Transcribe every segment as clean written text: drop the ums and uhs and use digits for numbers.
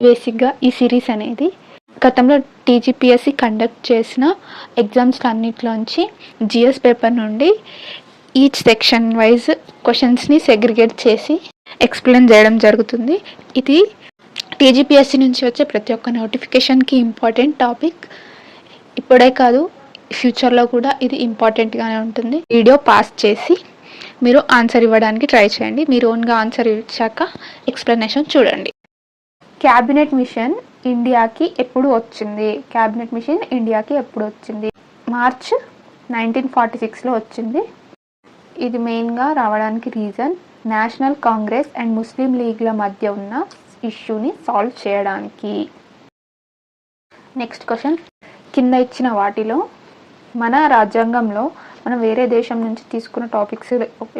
బేసిక్గా ఈ సిరీస్ అనేది గతంలో టీజీపీఎస్సీ కండక్ట్ చేసిన ఎగ్జామ్స్ అన్నిట్లోంచి జిఎస్ పేపర్ నుండి ఈచ్ సెక్షన్ వైజ్ క్వశ్చన్స్ని సెగ్రిగేట్ చేసి ఎక్స్ప్లెయిన్ చేయడం జరుగుతుంది. ఇది టీజీపీఎస్సీ నుంచి వచ్చే ప్రతి ఒక్క నోటిఫికేషన్కి ఇంపార్టెంట్ టాపిక్. ఇప్పుడే కాదు, ఫ్యూచర్లో కూడా ఇది ఇంపార్టెంట్గానే ఉంటుంది. వీడియో పాస్ చేసి మీరు ఆన్సర్ ఇవ్వడానికి ట్రై చేయండి. మీరు ఓన్గా ఆన్సర్ ఇచ్చాక ఎక్స్ప్లెనేషన్ చూడండి. క్యాబినెట్ మిషన్ ఇండియాకి ఎప్పుడు వచ్చింది? క్యాబినెట్ మిషన్ ఇండియాకి ఎప్పుడు వచ్చింది? మార్చ్ 1946లో వచ్చింది. ఇది మెయిన్గా రావడానికి రీజన్ నేషనల్ కాంగ్రెస్ అండ్ ముస్లిం లీగ్ల మధ్య ఉన్న ఇష్యూని సాల్వ్ చేయడానికి. నెక్స్ట్ క్వశ్చన్, కింద ఇచ్చిన వాటిలో మన రాజ్యాంగంలో మనం వేరే దేశం నుంచి తీసుకున్న టాపిక్స్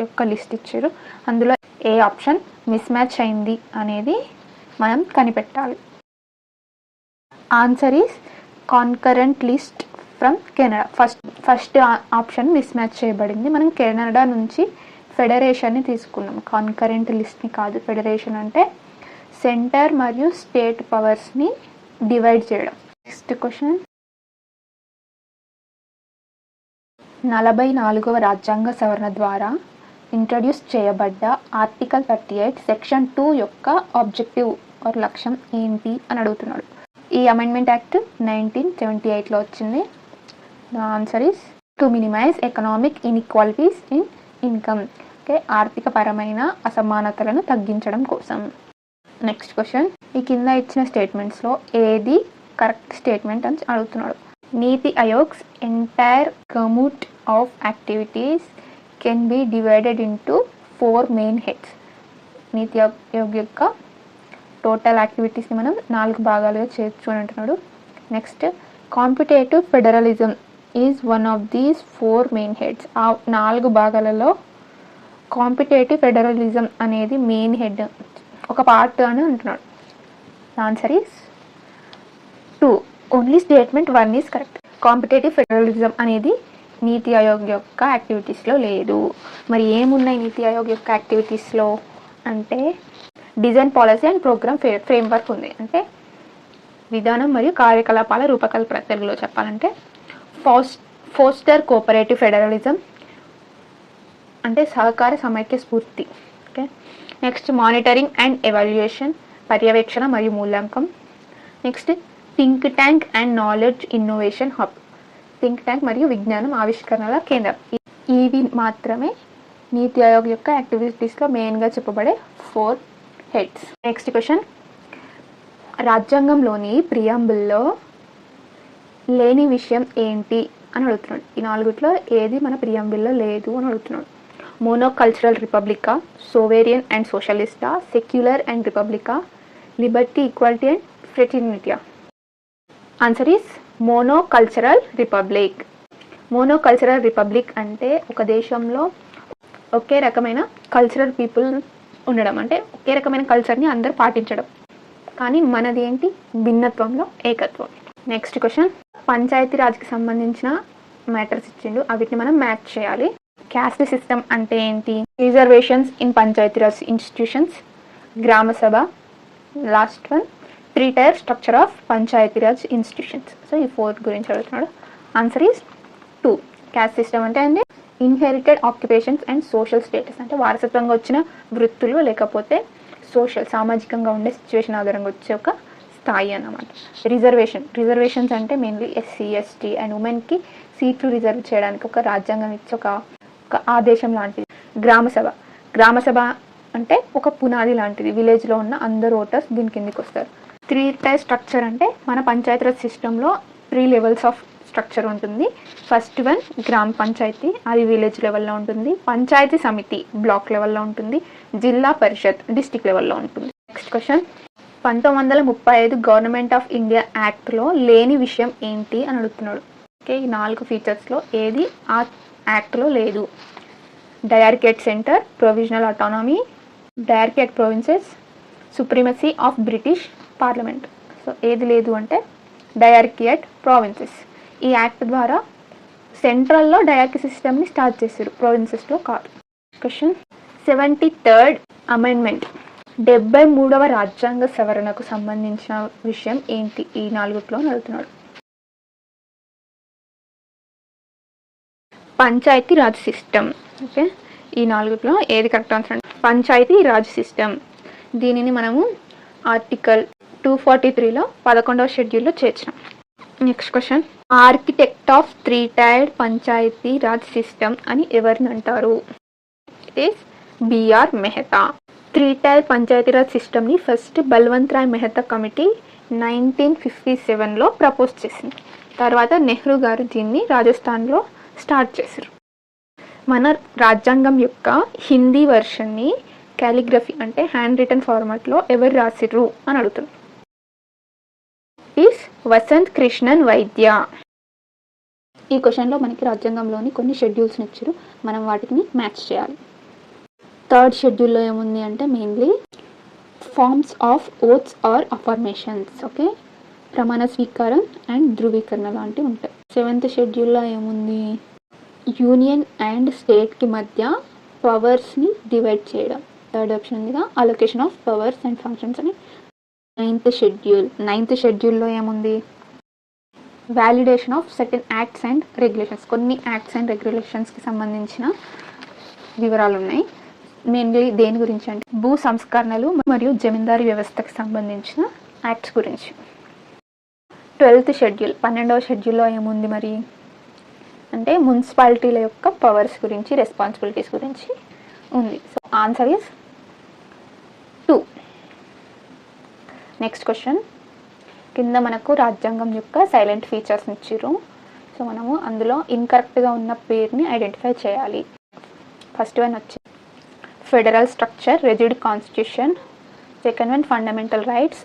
యొక్క లిస్ట్ ఇచ్చారు. అందులో ఏ ఆప్షన్ మిస్ మ్యాచ్ అయింది అనేది మనం కనిపెట్టాలి. Answer is concurrent list from Canada. First option miss match చేయబడింది. మనం కెనడా నుంచి ఫెడరేషన్ని తీసుకున్నాం, కాన్కరెంట్ లిస్ట్ని కాదు. ఫెడరేషన్ అంటే సెంటర్ మరియు స్టేట్ పవర్స్ని డివైడ్ చేయడం. నెక్స్ట్ క్వశ్చన్, 44వ రాజ్యాంగ సవరణ ద్వారా ఇంట్రడ్యూస్ చేయబడ్డ ఆర్టికల్ 38 సెక్షన్ 2 యొక్క ఆబ్జెక్టివ్ లక్ష్యం ఏంటి అని అడుగుతున్నాడు. ఈ అమెండ్మెంట్ యాక్ట్ 1978లో వచ్చింది. The answer is to minimize economic inequalities in income. Okay, ఆర్థిక పరమైన అసమానతలను తగ్గించడం కోసం. నెక్స్ట్ క్వశ్చన్, ఈ కింద ఇచ్చిన స్టేట్మెంట్స్లో ఏది కరెక్ట్ స్టేట్మెంట్ అని అడుగుతున్నాడు. NITI Aayog's entire gamut of activities can be divided into 4 main heads. NITI Aayog యొక్క టోటల్ యాక్టివిటీస్ని మనం 4 భాగాలుగా చేయొచ్చు అని అంటున్నాడు. Next, competitive federalism is one of these 4 main heads. ఆ 4 భాగాలలో కాంపిటేటివ్ ఫెడరలిజం అనేది మెయిన్ హెడ్, ఒక పార్ట్ అని అంటున్నాడు. Answer is 2. Only statement 1 is correct. Competitive federalism అనేది నీతి ఆయోగ్ యొక్క యాక్టివిటీస్లో లేదు. మరి ఏమున్నాయి నీతి ఆయోగ్ యొక్క యాక్టివిటీస్లో అంటే design policy and program framework ఉంది. అంటే విధానం మరియు కార్యకలాపాల రూపకల్పన. తెలుగులో చెప్పాలంటే ఫోస్టర్ కోఆపరేటివ్ ఫెడరలిజం అంటే సహకార సమైక్య స్ఫూర్తి. Okay, next monitoring and evaluation, పర్యవేక్షణ మరియు మూల్యాంకనం. Next think tank and knowledge innovation hub, think tank మరియు విజ్ఞానం ఆవిష్కరణల కేంద్రం. ఇవి మాత్రమే నీతి ఆయోగ్ యొక్క యాక్టివిటీస్లో మెయిన్గా చెప్పబడే 4 హెడ్స్. నెక్స్ట్ క్వశ్చన్, రాజ్యాంగంలోని ప్రియాంబుల్లో లేని విషయం ఏంటి అని అడుగుతున్నాడు. ఈ 4 ఏది మన ప్రియాంబుల్లో లేదు అని అడుగుతున్నాడు. మోనోకల్చరల్ రిపబ్లికా, సోవేరియన్ అండ్ సోషలిస్టా, సెక్యులర్ అండ్ రిపబ్లికా, liberty, equality and fraternity. Answer is monocultural republic. Monocultural republic అంటే ఒక దేశంలో ఒకే రకమైన కల్చరల్ పీపుల్ ఉండడం, అంటే ఒకే రకమైన కల్చర్ని అందరూ పాటించడం. కానీ మనది ఏంటి? భిన్నత్వంలో ఏకత్వం. నెక్స్ట్ క్వశ్చన్, పంచాయతీరాజ్కి సంబంధించిన మ్యాటర్స్ ఇచ్చిండు, వీటిని మనం మ్యాచ్ చేయాలి. క్యాస్ట్ సిస్టమ్ అంటే ఏంటి? రిజర్వేషన్స్ ఇన్ పంచాయతీరాజ్ ఇన్స్టిట్యూషన్స్, గ్రామ సభ, last one 3 tier structure of Panchayati Raj institutions. So ఈ 4 గురించి అడుగుతున్నాడు. Answer is 2. క్యాస్ట్ సిస్టమ్ అంటే అండి inherited occupations and social status, అంటే వారసత్వంగా వచ్చిన వృత్తులు లేకపోతే సామాజికంగా ఉండే సిచ్యువేషన్ ఆధారంగా వచ్చే ఒక స్థాయి అన్నమాట. రిజర్వేషన్స్ అంటే మెయిన్లీ ఎస్సీ, ఎస్టీ అండ్ ఉమెన్కి సీట్లు రిజర్వ్ చేయడానికి ఒక రాజ్యాంగం ఇచ్చే ఒక ఆదేశం లాంటిది. గ్రామ సభ అంటే ఒక పునాది లాంటిది. విలేజ్లో ఉన్న అందరు ఓటర్స్ దీని కిందకి వస్తారు. 3 టైర్ స్ట్రక్చర్ అంటే మన పంచాయతీరాజ్ సిస్టంలో 3 లెవెల్స్ ఆఫ్ స్ట్రక్చర్ ఉంటుంది. ఫస్ట్ వన్ గ్రామ పంచాయతీ, అది విలేజ్ లెవెల్లో ఉంటుంది. పంచాయతీ సమితి బ్లాక్ లెవెల్లో ఉంటుంది. జిల్లా పరిషత్ డిస్టిక్ లెవెల్లో ఉంటుంది. Next question, 1935 government of India యాక్ట్లో లేని విషయం ఏంటి అని అడుగుతున్నాడు. ఓకే, ఈ 4 ఫీచర్స్లో ఏది ఆ యాక్ట్లో లేదు? Diarchy at centre, provincial autonomy, diarchy at provinces, supremacy of British parliament. So ఏది లేదు అంటే డయార్కియేట్ ప్రావిన్సెస్. ఈ యాక్ట్ ద్వారా సెంట్రల్లో డయార్కీ సిస్టమ్ని స్టార్ట్ చేశారు, ప్రావిన్సెస్లో కాదు. క్వశ్చన్, 73rd అమెండ్మెంట్ 73వ రాజ్యాంగ సవరణకు సంబంధించిన విషయం ఏంటి ఈ 4లో అడుగుతున్నాడు. పంచాయతీ రాజ్ సిస్టమ్. ఓకే, ఈ 4లో ఏది correct answer? Panchayati raj system. దీనిని మనము ఆర్టికల్ 243లో 11వ షెడ్యూల్లో చేర్చాం. నెక్స్ట్ క్వశ్చన్, ఆర్కిటెక్ట్ ఆఫ్ 3-టైర్డ్ పంచాయతీ రాజ్ సిస్టమ్ అని ఎవరిని అంటారు? It is BR Mehta. 3-టైర్ పంచాయతీరాజ్ సిస్టమ్ని ఫస్ట్ బల్వంత్ రాయ్ మెహతా కమిటీ 1957లో ప్రపోజ్ చేసింది. తర్వాత నెహ్రూ గారు దీన్ని రాజస్థాన్లో స్టార్ట్ చేశారు. మన రాజ్యాంగం యొక్క హిందీ వర్షన్ని క్యాలిగ్రఫీ అంటే హ్యాండ్ రిటన్ ఫార్మాట్లో ఎవరు రాసిర్రు అని అడుగుతున్నారు. ఈస్ వసంత్ కృష్ణన్ వైద్య. ఈ క్వశ్చన్లో మనకి రాజ్యాంగంలోని కొన్ని షెడ్యూల్స్ని ఇచ్చారు, మనం వాటిని మ్యాచ్ చేయాలి. 3rd షెడ్యూల్లో ఏముంది అంటే mainly forms of oaths or affirmations. Okay, ప్రమాణ స్వీకారం అండ్ ధృవీకరణ లాంటివి ఉంటాయి. 7th షెడ్యూల్లో ఏముంది? యూనియన్ అండ్ స్టేట్కి మధ్య పవర్స్ని డివైడ్ చేయడం. 3rd ఆప్షన్ ఉందిగా, allocation of powers and functions అని. 9th షెడ్యూల్లో ఏముంది? Validation of certain acts and regulations. కొన్ని యాక్ట్స్ అండ్ రెగ్యులేషన్స్కి సంబంధించిన వివరాలు ఉన్నాయి. మెయిన్లీ దేని గురించి అంటే భూ సంస్కరణలు మరియు జమీందారీ వ్యవస్థకు సంబంధించిన యాక్ట్స్ గురించి. 12th షెడ్యూల్ 12వ షెడ్యూల్లో ఏముంది మరి అంటే మున్సిపాలిటీల యొక్క పవర్స్ గురించి, రెస్పాన్సిబిలిటీస్ గురించి ఉంది. So answer is 2. Next question, కింద మనకు రాజ్యాంగం యొక్క సైలెంట్ ఫీచర్స్ని ఇచ్చారు. సో మనము అందులో ఇన్కరెక్ట్గా ఉన్న పేరుని ఐడెంటిఫై చేయాలి. ఫస్ట్ వన్ వచ్చి federal structure, rigid constitution. Second one fundamental rights,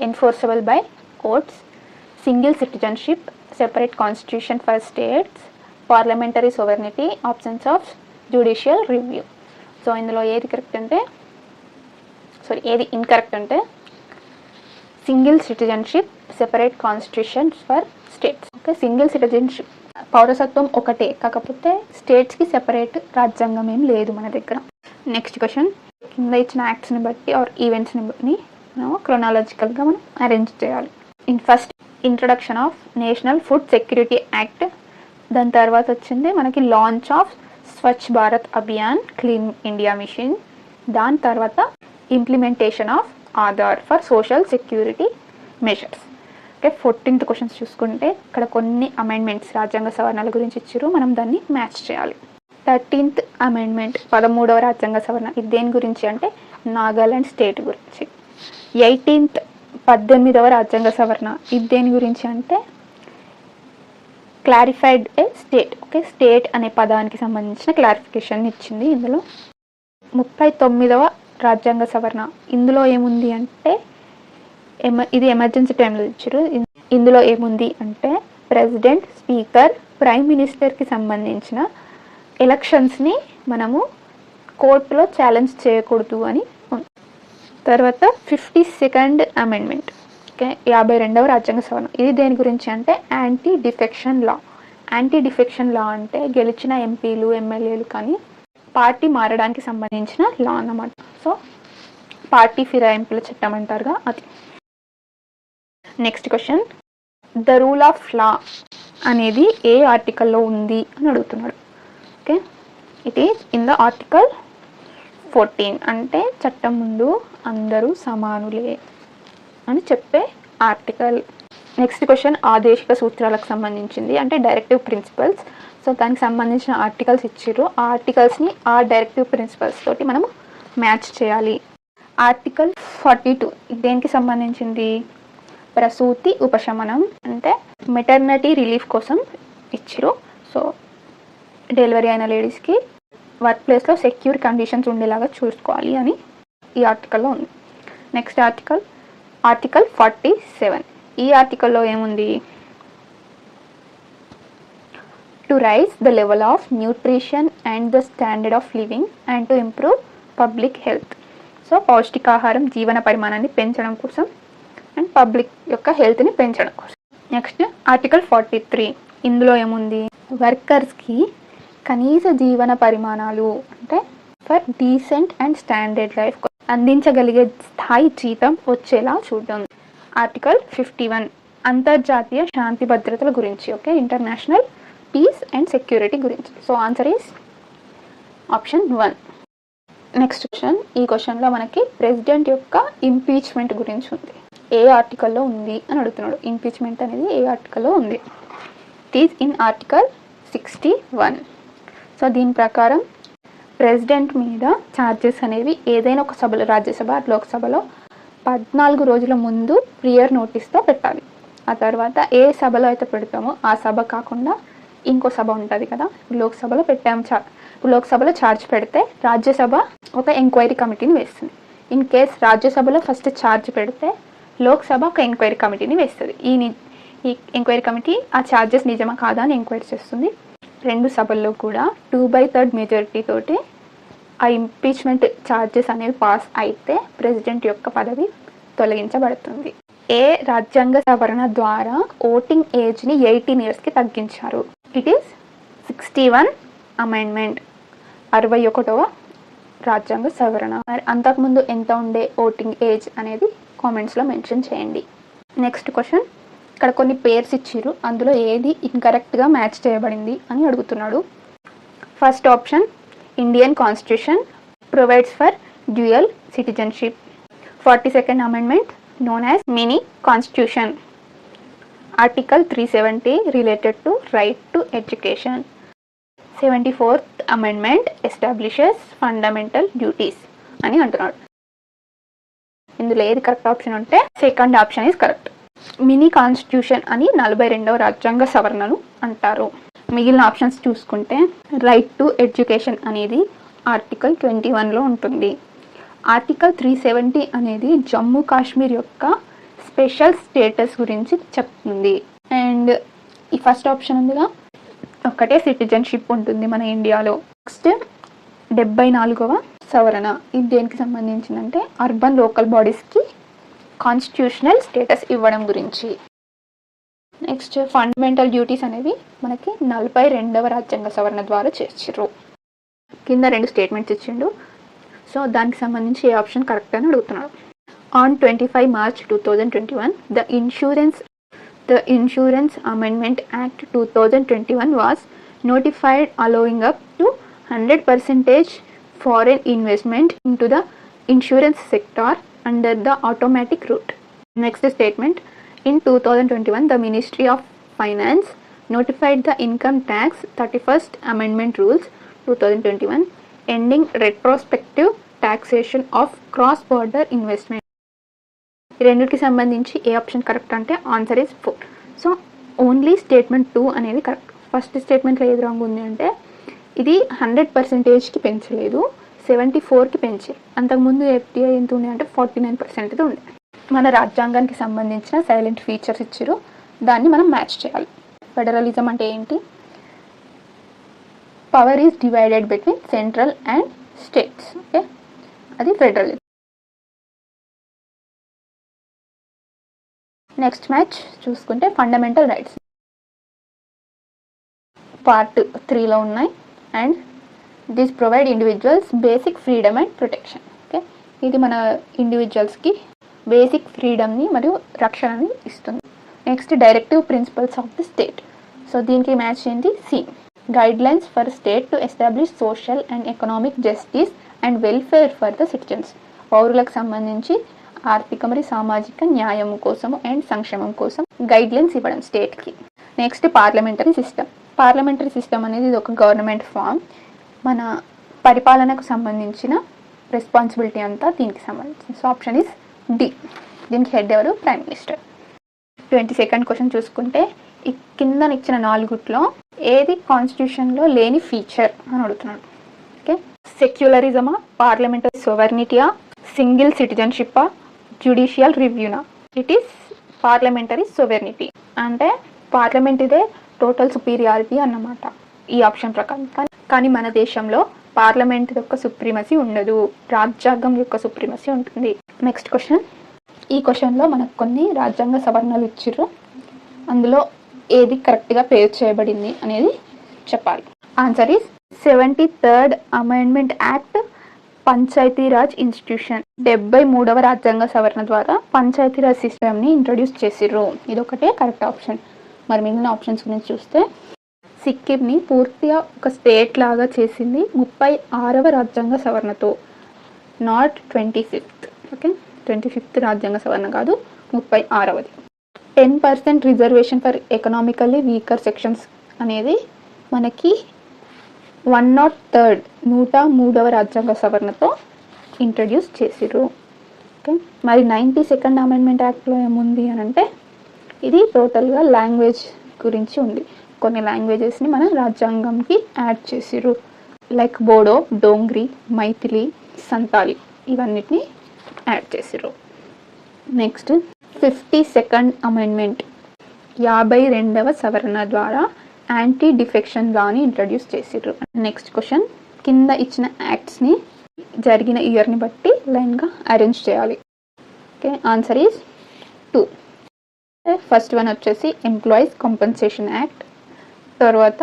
enforceable by courts. Single citizenship, separate constitution for states. Parliamentary sovereignty, absence of judicial review. So ఇందులో ఏది ఇన్కరెక్ట్ అంటే single citizenship, separate constitutions for states. Okay, single citizenship పౌరసత్వం ఒకటే, కాకపోతే స్టేట్స్కి separate రాజ్యాంగం ఏం లేదు మన దగ్గర. నెక్స్ట్ క్వశ్చన్, కింద ఇచ్చిన యాక్ట్స్ని బట్టి ఆర్ ఈవెంట్స్ని బట్టి మనం క్రొనాలజికల్గా మనం అరేంజ్ చేయాలి. First introduction of national food security act. దాని తర్వాత వచ్చింది మనకి launch of Swachh Bharat Abhiyan, clean India mission. దాని తర్వాత implementation of Aadhaar for social security measures. Okay, 14th questions చూసుకుంటే ఇక్కడ కొన్ని అమెండ్మెంట్స్ రాజ్యాంగ సవరణల గురించి ఇచ్చారు, మనం దాన్ని మ్యాచ్ చేయాలి. 13th అమెండ్మెంట్ 13వ రాజ్యాంగ సవరణ, ఇది దేని గురించి అంటే నాగాలాండ్ స్టేట్ గురించి. 18వ రాజ్యాంగ సవరణ, ఇది దేని గురించి అంటే క్లారిఫైడ్ ఏ స్టేట్. ఓకే, స్టేట్ అనే పదానికి సంబంధించిన క్లారిఫికేషన్ ఇచ్చింది ఇందులో. 39వ రాజ్యాంగ సవరణ, ఇందులో ఏముంది అంటే ఇది ఎమర్జెన్సీ టైంలో ఇచ్చారు. ఇందులో ఏముంది అంటే ప్రెసిడెంట్, స్పీకర్, ప్రైమ్ మినిస్టర్కి సంబంధించిన ఎలక్షన్స్ని మనము కోర్టులో ఛాలెంజ్ చేయకూడదు అని ఉంది. తర్వాత 52nd అమెండ్మెంట్. ఓకే, 52వ రాజ్యాంగ సవరణ, ఇది దేని గురించి అంటే anti defection law. Anti defection law అంటే గెలిచిన ఎంపీలు, ఎమ్మెల్యేలు కానీ పార్టీ మారడానికి సంబంధించిన లా అన్నమాట. సో పార్టీ ఫిరాయింపుల చట్టం అంటారుగా అది. Next question, the rule of law అనేది ఏ ఆర్టికల్లో ఉంది అని అడుగుతున్నాడు. Okay, it is in the article 14 అంటే చట్టం ముందు అందరూ సమానులే అని చెప్పే ఆర్టికల్. నెక్స్ట్ క్వశ్చన్, ఆదేశిక సూత్రాలకు సంబంధించింది అంటే డైరెక్టివ్ ప్రిన్సిపల్స్. సో దానికి సంబంధించిన ఆర్టికల్స్ ఇచ్చారు, ఆ ఆర్టికల్స్ని ఆ డైరెక్టివ్ ప్రిన్సిపల్స్ తోటి మనం మ్యాచ్ చేయాలి. ఆర్టికల్ 42 దేనికి సంబంధించింది? ప్రసూతి ఉపశమనం అంటే మెటర్నిటీ రిలీఫ్ కోసం ఇచ్చారు. సో డెలివరీ అయిన లేడీస్కి వర్క్ ప్లేస్లో సెక్యూర్ కండిషన్స్ ఉండేలాగా చూసుకోవాలి అని ఈ ఆర్టికల్లో ఉంది. Next article 47. ఈ ఆర్టికల్లో ఏముంది? To raise the level of nutrition and the standard of living and to improve public health. So పౌష్టికాహారం జీవన పరిమాణాన్ని పెంచడం కోసం అండ్ పబ్లిక్ యొక్క హెల్త్ని పెంచడం కోసం. Next article 43. ఇందులో ఏముంది? వర్కర్స్కి కనీస జీవన పరిమాణాలు అంటే for decent and standard life అందించగలిగే స్థాయి జీతం వచ్చేలా చూడడం. ఆర్టికల్ 51 అంతర్జాతీయ శాంతి భద్రతల గురించి, okay, international peace and security గురించి. So answer is option 1. Next question. ఈ క్వశ్చన్లో మనకి ప్రెసిడెంట్ యొక్క ఇంపీచ్మెంట్ గురించి ఉంది. ఏ ఆర్టికల్లో ఉంది అని అడుగుతున్నాడు. ఇంపీచ్మెంట్ అనేది ఏ ఆర్టికల్లో ఉంది? It is in article 61. So దీని ప్రకారం ప్రెసిడెంట్ మీద ఛార్జెస్ అనేవి ఏదైనా ఒక సభలో, రాజ్యసభ, లోక్సభలో 14 రోజుల ముందు ప్రియర్ నోటీస్తో పెట్టాలి. ఆ తర్వాత ఏ సభలో అయితే పెడతామో ఆ సభ కాకుండా ఇంకో సభ ఉంటుంది కదా, లోక్సభలో పెట్టాము, లోక్సభలో ఛార్జ్ పెడితే రాజ్యసభ ఒక ఎంక్వైరీ కమిటీని వేస్తుంది. ఇన్ కేస్ రాజ్యసభలో ఫస్ట్ ఛార్జ్ పెడితే లోక్సభ ఒక ఎంక్వైరీ కమిటీని వేస్తుంది. ఈ ఎంక్వైరీ కమిటీ ఆ ఛార్జెస్ నిజమా కాదా అని ఎంక్వైరీ చేస్తుంది. 2 సభల్లో కూడా 2/3 మెజారిటీ తోటి ఆ ఇంపీచ్మెంట్ ఛార్జెస్ అనేవి పాస్ అయితే ప్రెసిడెంట్ యొక్క పదవి తొలగించబడుతుంది. ఏ రాజ్యాంగ సవరణ ద్వారా ఓటింగ్ ఏజ్ని 18 yearsకి తగ్గించారు? ఇట్ ఈస్ 61 అమెండ్మెంట్, 61వ రాజ్యాంగ సవరణ. మరి అంతకుముందు ఎంత ఉండే ఓటింగ్ ఏజ్ అనేది కామెంట్స్లో మెన్షన్ చేయండి. Next question. ఇక్కడ కొన్ని పేర్స్ ఇచ్చిర్రు, అందులో ఏది ఇన్కరెక్ట్గా మ్యాచ్ చేయబడింది అని అడుగుతున్నాడు. First option, Indian constitution provides for dual citizenship. 42nd amendment known as mini constitution. Article 370 related to right to education. 74th amendment establishes fundamental duties అని అంటున్నాడు. ఇందులో ఏది కరెక్ట్ ఆప్షన్ అంటే second option is correct. Mini constitution అని 42వ రాజ్యాంగ సవరణను అంటారు. మిగిలిన options చూసుకుంటే రైట్ టు ఎడ్యుకేషన్ అనేది ఆర్టికల్ 21లో ఉంటుంది. ఆర్టికల్ 370 అనేది జమ్మూ కాశ్మీర్ యొక్క స్పెషల్ స్టేటస్ గురించి చెప్తుంది. అండ్ ఈ ఫస్ట్ ఆప్షన్ ఉందిగా, ఒక్కటే సిటిజన్షిప్ ఉంటుంది మన ఇండియాలో. నెక్స్ట్ 74వ సవరణ, ఇది దేనికి సంబంధించిందంటే అర్బన్ లోకల్ బాడీస్కి కాన్స్టిట్యూషనల్ స్టేటస్ ఇవ్వడం గురించి. నెక్స్ట్ ఫండమెంటల్ డ్యూటీస్ అనేవి మనకి 42వ రాజ్యాంగ సవరణ ద్వారా చేర్చారు. కింద 2 స్టేట్మెంట్స్ ఇచ్చిండు. సో దానికి సంబంధించి ఏ ఆప్షన్ కరెక్ట్ అని అడుగుతున్నాడు. On 25 March 2021 the Insurance Amendment Act 2021 was notified, allowing up to 100% foreign investment into the insurance sector under the automatic route. Next statement, in 2021 the Ministry of Finance notified the Income Tax 31st Amendment Rules 2021 ending retrospective taxation of cross border investment. రెండింటికి సంబంధించి ఏ option correct అంటే answer is 4. So only statement 2 అనేది correct. First స్టేట్మెంట్లో ఏది wrong ఉంది అంటే ఇది 100%కి పెంచలేదు, 74కి పెంచారు. అంతకుముందు ఎఫ్టీఐ ఎంత ఉంది అంటే 49% ఉంది. మన రాజ్యాంగానికి సంబంధించిన సైలెంట్ ఫీచర్స్ ఇచ్చారు, దాన్ని మనం మ్యాచ్ చేయాలి. ఫెడరలిజం అంటే ఏంటి? Power is divided between central and states, okay, అది ఫెడరలిజం. నెక్స్ట్ మ్యాచ్ చూసుకుంటే ఫండమెంటల్ రైట్స్ పార్ట్ 3లో ఉన్నాయి. And this provide individuals basic freedom and protection, okay, ఇది మన ఇండివిజువల్స్కి బేసిక్ ఫ్రీడమ్ని మరియు రక్షణని ఇస్తుంది. Next directive principles of the state. So దీనికి మ్యాచ్ ఏంటి? C, guidelines for state to establish social and economic justice and welfare for the citizens. పౌరులకు సంబంధించి ఆర్థిక మరియు సామాజిక న్యాయం కోసము అండ్ సంక్షేమం కోసం గైడ్లైన్స్ ఇవ్వడం స్టేట్కి. Next parliamentary system. Parliamentary system అనేది ఇది ఒక గవర్నమెంట్ ఫామ్. మన పరిపాలనకు సంబంధించిన రెస్పాన్సిబిలిటీ అంతా దీనికి సంబంధించింది. So option is D. దీనికి హెడ్ ఎవరు? Prime minister. 22nd క్వశ్చన్ చూసుకుంటే ఈ కింద ఇచ్చిన 4 ఏది కాన్స్టిట్యూషన్లో లేని ఫీచర్ అని అడుగుతున్నాడు. ఓకే, సెక్యులరిజమా, పార్లమెంటరీ సోవర్నిటీయా, సింగిల్ సిటిజన్షిప్పా, జ్యుడిషియల్ రివ్యూనా? It is parliamentary sovereignty. అంటే పార్లమెంట్ ఇదే టోటల్ సుపీరియారిటీ అన్నమాట ఈ ఆప్షన్ ప్రకారం. కానీ మన దేశంలో పార్లమెంట్ యొక్క సుప్రీమసీ ఉండదు, రాజ్యాంగం యొక్క సుప్రీమసీ ఉంటుంది. Next question. ఈ క్వశ్చన్లో మనకు కొన్ని రాజ్యాంగ సవరణలు ఇచ్చిర్రు, అందులో ఏది కరెక్ట్గా పేరు చేయబడింది అనేది చెప్పాలి. Answer is 73rd Amendment Act panchayati raj institution. 73వ రాజ్యాంగ సవరణ ద్వారా పంచాయతీరాజ్ సిస్టమ్ని ఇంట్రొడ్యూస్ చేసిర్రు. ఇదొకటే కరెక్ట్ ఆప్షన్. మరి మిగిలిన ఆప్షన్స్ గురించి చూస్తే సిక్కింని పూర్తిగా ఒక స్టేట్ లాగా చేసింది 36వ రాజ్యాంగ సవరణతో, నాట్ 25th. ఓకే, 25th రాజ్యాంగ సవరణ కాదు, 36వది. 10% reservation for economically weaker sections అనేది మనకి 103వ రాజ్యాంగ సవరణతో ఇంట్రడ్యూస్ చేసిర్రు. ఓకే, మరి 92nd అమెండ్మెంట్ యాక్ట్లో ఏముంది అని అంటే ఇది టోటల్గా లాంగ్వేజ్ గురించి ఉంది. కొన్ని లాంగ్వేజెస్ని మన రాజ్యాంగంకి యాడ్ చేసిర్రు. లైక్ బోడో, డోంగ్రీ, మైథిలి, సంతాలి ఇవన్నిటిని యాడ్ చేసిర్రు. నెక్స్ట్ 52nd అమెండ్మెంట్ 52వ సవరణ ద్వారా యాంటీ డిఫెక్షన్ లాని ఇంట్రడ్యూస్ చేసిర్రు. నెక్స్ట్ క్వశ్చన్, కింద ఇచ్చిన యాక్ట్స్ని జరిగిన ఇయర్ని బట్టి లైన్గా అరేంజ్ చేయాలి. Okay, answer is 2. First one వచ్చేసి ఎంప్లాయీస్ కాంపెన్సేషన్ యాక్ట్, తర్వాత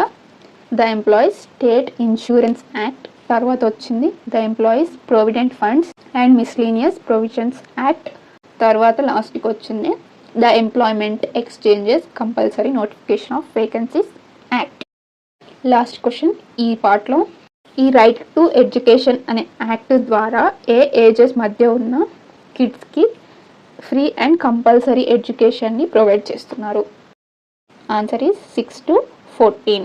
the employees state insurance act, తర్వాత వచ్చింది the employees provident funds and miscellaneous provisions act, తర్వాత లాస్ట్కి వచ్చింది the employment exchanges compulsory notification off vacancies act. Last question ఈ పార్ట్లో, ఈ రైట్ టు ఎడ్యుకేషన్ అనే యాక్ట్ ద్వారా ఏ ఏజెస్ మధ్య ఉన్న కిడ్స్కి ఫ్రీ అండ్ కంపల్సరీ ఎడ్యుకేషన్ని ప్రొవైడ్ చేస్తున్నారు? Answer is 6 to 14.